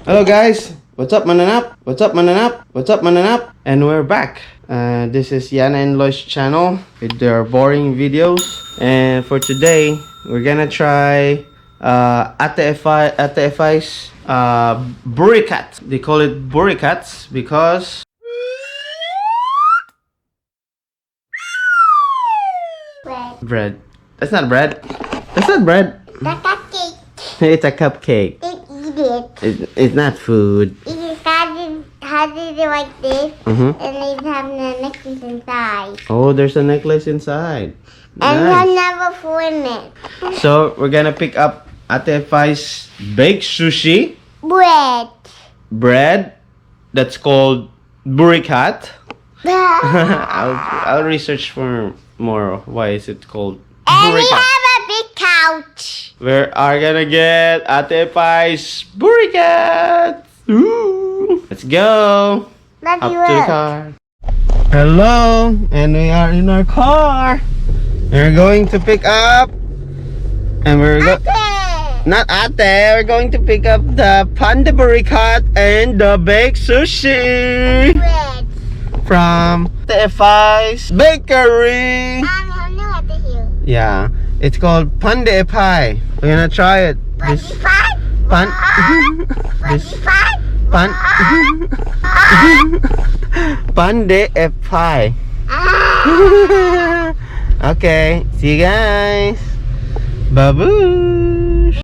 Hello guys, what's up mananap? What's up mananap? What's up mananap? And we're back. This is Yana and Lois channel with their boring videos. And for today, we're gonna try Ate Ephy's Burikat. They call it Burikats because bread. That's not bread. That's not bread. The cupcake. It's a cupcake. Eat it. It's not food. It is how did it like this, and they have the necklace inside. Oh, there's a necklace inside. And Nice. I'll never form it. So we're gonna pick up Ate Ephy's baked sushi Bread. bread. That's called Burikat. I'll research for more. Why is it called And we Burikat? have a big couch. We are gonna get Ate Ephy's Burikat. Ooh. Let's go. Let's Up do to the it. car. Hello, and we are in our car. We're going to pick up, and we're not Ate. We're going to pick up the Pan De Ephay and the baked sushi Bread. from De Ephy's Bakery. I know what to hear. Yeah, it's called Pan De Ephay. We're gonna try it. This pan. This pan. Pan De Ephay. Okay, see you guys. Baboosh.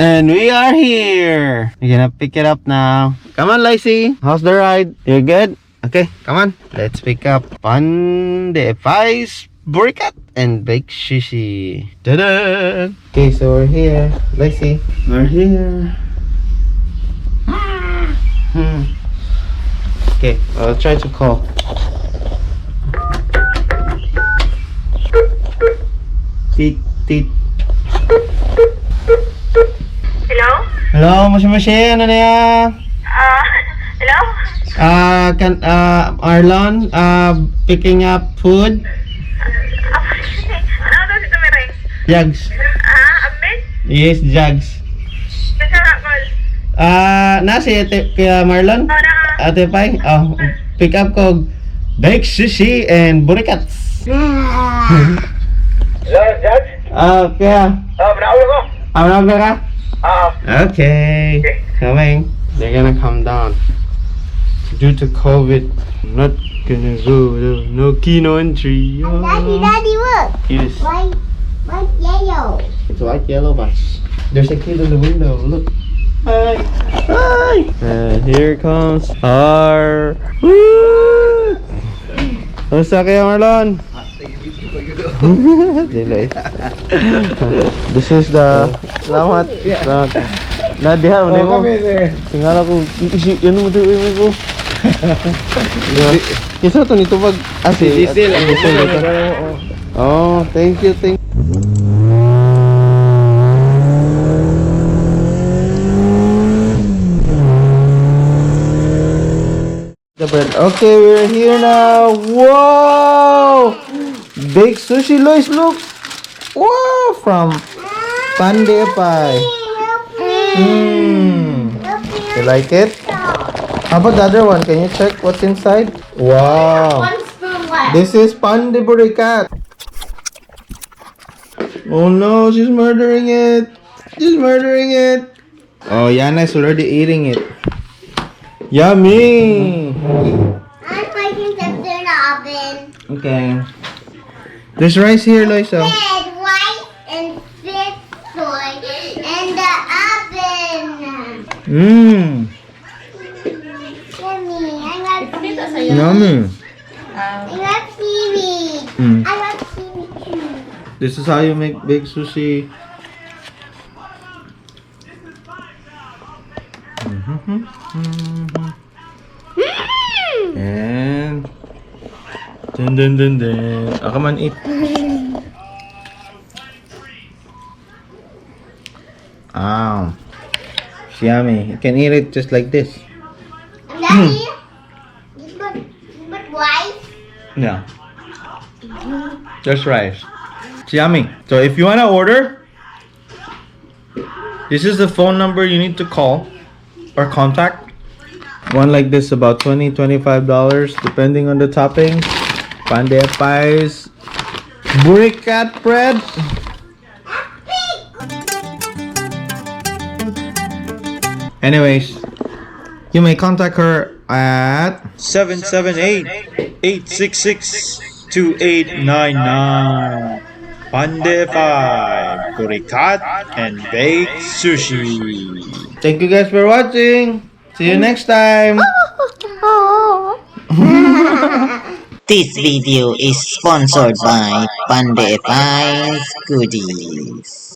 And we are here. We're gonna pick it up now. Come on, Lacey. How's the ride? You're good? Okay, come on. Let's pick up Pan De Ephy's Burikat and baked sushi. Ta-da! Okay, so we're here. Lacey, we're here. Okay, I'll try to call. Teet, teet. Hello? Hello, moshi-moshi, ano na yan? Hello? Arlon, picking up food? Ano daw si Tumiring? Jugs. Abed? Yes, jugs. Nasara call. Nasi kaya Marlon? Oh, na. Ate Pai? Oh, pick up ko baked sushi and burikats. Hello, Judge? Kaya, Manawag ko. awag na ka? Okay. Okay. Coming. They're gonna come down. Due to COVID, I'm not gonna go. No kino entry. Daddy, look. Yes. White, yellow. It's white yellow bus. There's a kid in the window. Look. Hi. Hi. And here comes our. Woo! Kamusta kayo, Marlon? Delay. This is the. Salamat. Nadiha mo nimo. Tingala ko isi ano mo tuwi mo ko. Kisa to nito pag diesel. Oh, thank you. The bread. Okay, we're here now. Whoa! Big sushi, Lois, look. Wow, from Pan De Ephay. You like it? How about the other one? Can you check what's inside? Wow. One spoon left. This is Pan De Ephay. Oh no, she's murdering it. She's murdering it. Oh, Yana is already eating it. Yummy. I'm putting them in the oven. Okay. There's rice here, Loisa. Red, white, and fish soy in the oven. Mmm. Yummy. I love seaweed. Yummy. I love seaweed. Mm. I love seaweed too. This is how you make big sushi. And dun dun dun dun. Oh, come on, eat. Ah, it's yummy. You can eat it just like this. Daddy, but why? Yeah. Just rice. It's yummy. So if you wanna order, this is the phone number you need to call or contact. One like this about $20-$25 depending on the toppings. Pan De Ephay's Burikat bread. Anyways, you may contact her at 778-866-2899. Pan De Ephay, Burikat, and baked sushi. Thank you guys for watching. See you next time. This video is sponsored by Pan De Ephay Goodies.